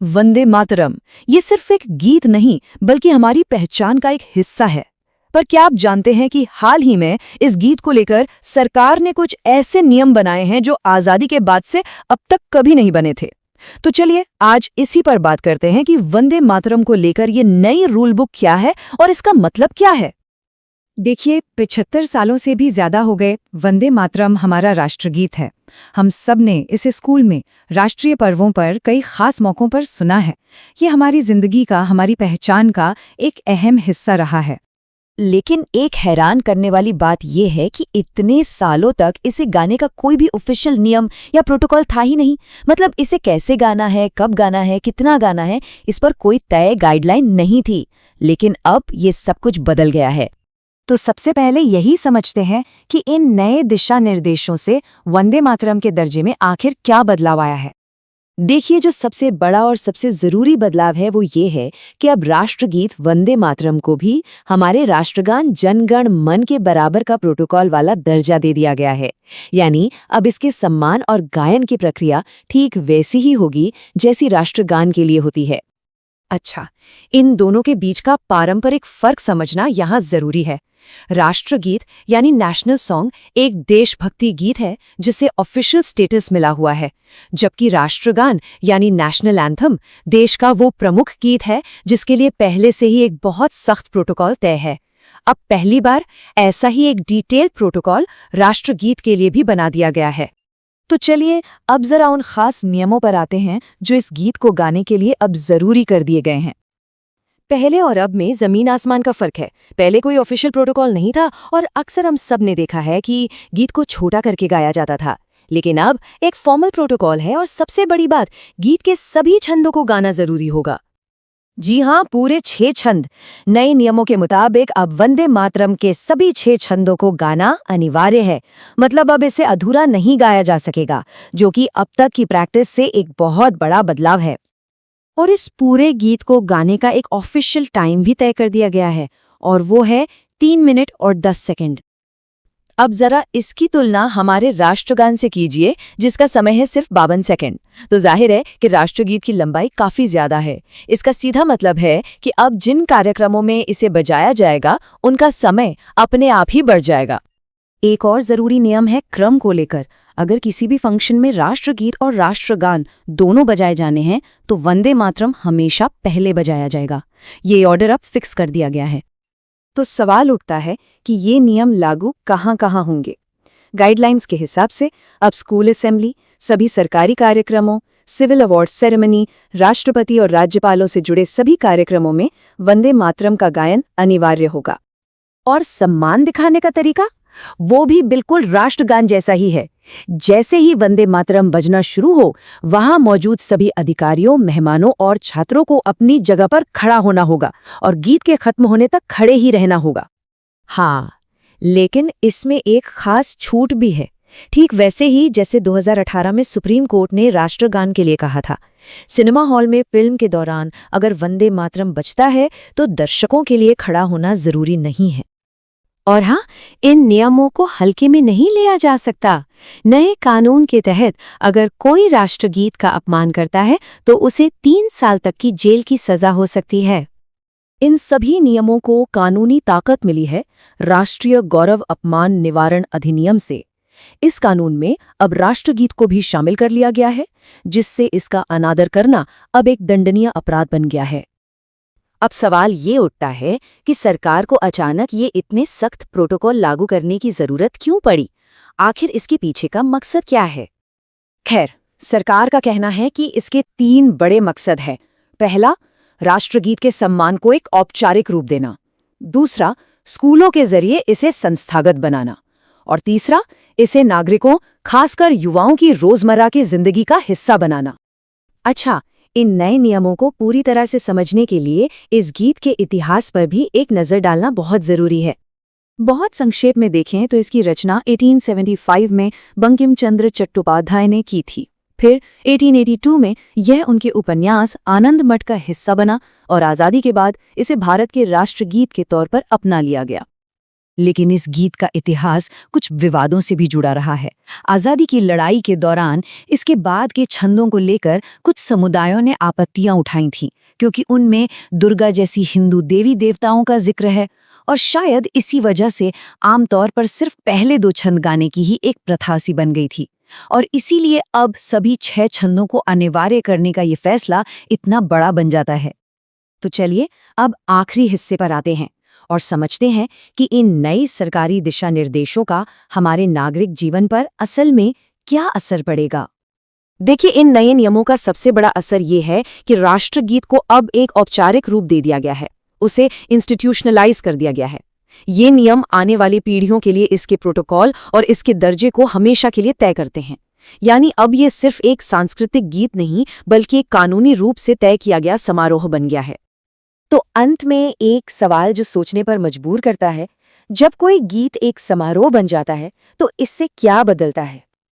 वंदे मातरम ये सिर्फ एक गीत नहीं बल्कि हमारी पहचान का एक हिस्सा है। पर क्या आप जानते हैं कि हाल ही में इस गीत को लेकर सरकार ने कुछ ऐसे नियम बनाए हैं जो आजादी के बाद से अब तक कभी नहीं बने थे। तो चलिए आज इसी पर बात करते हैं कि वंदे मातरम को लेकर ये नई रूल बुक क्या है और इसका मतलब क्या है। देखिए 75 सालों से भी ज्यादा हो गए वंदे मातरम हमारा राष्ट्रगीत है। हम सब ने इसे स्कूल में राष्ट्रीय पर्वों पर कई खास मौकों पर सुना है। ये हमारी जिंदगी का, हमारी पहचान का एक अहम हिस्सा रहा है। लेकिन एक हैरान करने वाली बात यह है कि इतने सालों तक इसे गाने का कोई भी ऑफिशियल नियम या प्रोटोकॉल था ही नहीं। मतलब इसे कैसे गाना है, कब गाना है, कितना गाना है, इस पर कोई तय गाइडलाइन नहीं थी। लेकिन अब ये सब कुछ बदल गया है। तो सबसे पहले यही समझते हैं कि इन नए दिशा निर्देशों से वंदे मातरम के दर्जे में आखिर क्या बदलाव आया है। देखिए, जो सबसे बड़ा और सबसे जरूरी बदलाव है वो ये है कि अब राष्ट्रगीत वंदे मातरम को भी हमारे राष्ट्रगान जन गण मन के बराबर का प्रोटोकॉल वाला दर्जा दे दिया गया है। यानी अब इसके सम्मान और गायन की प्रक्रिया ठीक वैसी ही होगी जैसी राष्ट्रगान के लिए होती है। अच्छा, इन दोनों के बीच का पारंपरिक फर्क समझना यहाँ जरूरी है। राष्ट्रगीत यानी नेशनल सॉन्ग एक देशभक्ति गीत है जिसे ऑफिशियल स्टेटस मिला हुआ है, जबकि राष्ट्रगान यानी नेशनल एंथम देश का वो प्रमुख गीत है जिसके लिए पहले से ही एक बहुत सख्त प्रोटोकॉल तय है। अब पहली बार ऐसा ही एक डिटेल्ड प्रोटोकॉल राष्ट्रगीत के लिए भी बना दिया गया है। तो चलिए अब जरा उन खास नियमों पर आते हैं जो इस गीत को गाने के लिए अब जरूरी कर दिए गए हैं। पहले और अब में जमीन आसमान का फर्क है। पहले कोई ऑफिशियल प्रोटोकॉल नहीं था और अक्सर हम सब ने देखा है कि गीत को छोटा करके गाया जाता था। लेकिन अब एक फॉर्मल प्रोटोकॉल है और सबसे बड़ी बात, गीत के सभी छंदों को गाना जरूरी होगा। जी हाँ, पूरे 6 छंद। नए नियमों के मुताबिक अब वंदे मातरम के सभी 6 छंदों को गाना अनिवार्य है। मतलब अब इसे अधूरा नहीं गाया जा सकेगा, जो कि अब तक की प्रैक्टिस से एक बहुत बड़ा बदलाव है। और इस पूरे गीत को गाने का एक ऑफिशियल टाइम भी तय कर दिया गया है और वो है 3 मिनट और 10 सेकंड। अब जरा इसकी तुलना हमारे राष्ट्रगान से कीजिए जिसका समय है सिर्फ 52 सेकंड। तो जाहिर है कि राष्ट्रगीत की लंबाई काफी ज्यादा है। इसका सीधा मतलब है कि अब जिन कार्यक्रमों में इसे बजाया जाएगा उनका समय अपने आप ही बढ़ जाएगा। एक और जरूरी नियम है क्रम को लेकर। अगर किसी भी फंक्शन में राष्ट्रगीत और राष्ट्रगान दोनों बजाए जाने हैं तो वंदे मातरम हमेशा पहले बजाया जाएगा। ये ऑर्डर अब फिक्स कर दिया गया है। तो सवाल उठता है कि ये नियम लागू कहाँ होंगे। गाइडलाइंस के हिसाब से अब स्कूल असेंबली, सभी सरकारी कार्यक्रमों, सिविल अवार्ड सेरेमनी, राष्ट्रपति और राज्यपालों से जुड़े सभी कार्यक्रमों में वंदे मातरम का गायन अनिवार्य होगा। और सम्मान दिखाने का तरीका वो भी बिल्कुल राष्ट्रगान जैसा ही है। जैसे ही वंदे मातरम बजना शुरू हो, वहां मौजूद सभी अधिकारियों, मेहमानों और छात्रों को अपनी जगह पर खड़ा होना होगा और गीत के खत्म होने तक खड़े ही रहना होगा। हाँ, लेकिन इसमें एक खास छूट भी है। ठीक वैसे ही जैसे 2018 में सुप्रीम कोर्ट ने राष्ट्रगान के लिए कहा था। सिनेमा हॉल में फिल्म के दौरान अगर वंदे मातरम बजता है तो दर्शकों के लिए खड़ा होना जरूरी नहीं है। और हाँ, इन नियमों को हल्के में नहीं लिया जा सकता। नए कानून के तहत अगर कोई राष्ट्रगीत का अपमान करता है तो उसे 3 साल तक की जेल की सजा हो सकती है। इन सभी नियमों को कानूनी ताकत मिली है राष्ट्रीय गौरव अपमान निवारण अधिनियम से। इस कानून में अब राष्ट्रगीत को भी शामिल कर लिया गया है, जिससे इसका अनादर करना अब एक दंडनीय अपराध बन गया है। अब सवाल ये उठता है कि सरकार को अचानक ये इतने सख्त प्रोटोकॉल लागू करने की जरूरत क्यों पड़ी? आखिर इसके पीछे का मकसद क्या है? खैर, सरकार का कहना है कि इसके 3 बड़े मकसद हैं। पहला, राष्ट्रगीत के सम्मान को एक औपचारिक रूप देना। दूसरा, स्कूलों के जरिए इसे संस्थागत बनाना। और तीसरा, इसे नागरिकों, खासकर युवाओं की रोजमर्रा की जिंदगी का हिस्सा बनाना। अच्छा, इन नए नियमों को पूरी तरह से समझने के लिए इस गीत के इतिहास पर भी एक नज़र डालना बहुत ज़रूरी है। बहुत संक्षेप में देखें तो इसकी रचना 1875 में बंकिम चंद्र चट्टोपाध्याय ने की थी। फिर 1882 में यह उनके उपन्यास आनंद मठ का हिस्सा बना और आज़ादी के बाद इसे भारत के राष्ट्रगीत के तौर पर अपना लिया गया। लेकिन इस गीत का इतिहास कुछ विवादों से भी जुड़ा रहा है। आज़ादी की लड़ाई के दौरान इसके बाद के छंदों को लेकर कुछ समुदायों ने आपत्तियां उठाई थीं, क्योंकि उनमें दुर्गा जैसी हिंदू देवी देवताओं का जिक्र है, और शायद इसी वजह से आमतौर पर सिर्फ पहले 2 छंद गाने की ही एक प्रथा सी बन गई थी। और इसीलिए अब सभी 6 छंदों को अनिवार्य करने का ये फैसला इतना बड़ा बन जाता है। तो चलिए अब आखिरी हिस्से पर आते हैं और समझते हैं कि इन नए सरकारी दिशा निर्देशों का हमारे नागरिक जीवन पर असल में क्या असर पड़ेगा। देखिए, इन नए नियमों का सबसे बड़ा असर ये है कि राष्ट्रगीत को अब एक औपचारिक रूप दे दिया गया है, उसे इंस्टीट्यूशनलाइज कर दिया गया है। ये नियम आने वाली पीढ़ियों के लिए इसके प्रोटोकॉल और इसके दर्जे को हमेशा के लिए तय करते हैं। यानी अब ये सिर्फ एक सांस्कृतिक गीत नहीं, बल्कि एक कानूनी रूप से तय किया गया समारोह बन गया है। तो अंत में एक सवाल जो सोचने पर मजबूर करता है, जब कोई गीत एक समारोह बन जाता है तो इससे क्या बदलता है?